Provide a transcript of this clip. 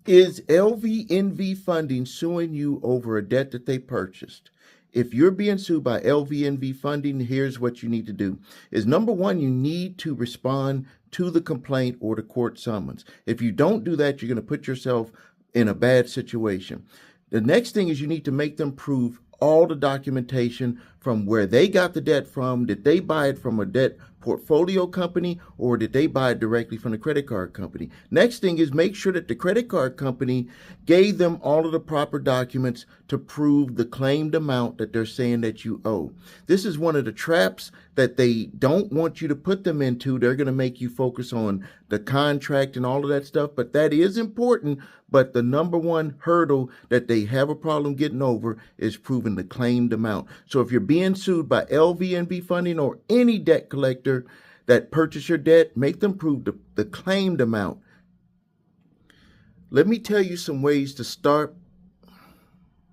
Is lvnv funding suing you over a debt that they purchased? If you're being sued by lvnv funding, here's what you need to do. Is number one, you need to respond to the complaint or the court summons. If you don't do that, you're going to put yourself in a bad situation. The next thing is you need to make them prove all the documentation from where they got the debt from. Did they buy it from a debt portfolio company, or did they buy it directly from the credit card company? Next thing is make sure that the credit card company gave them all of the proper documents to prove the claimed amount that they're saying that you owe. This is one of the traps that they don't want you to put them into. They're going to make you focus on the contract and all of that stuff, but that is important. But the number one hurdle that they have a problem getting over is proving the claimed amount. So if you're being sued by lvnv funding or any debt collector that purchased your debt, make them prove the claimed amount. Let me tell you some ways to start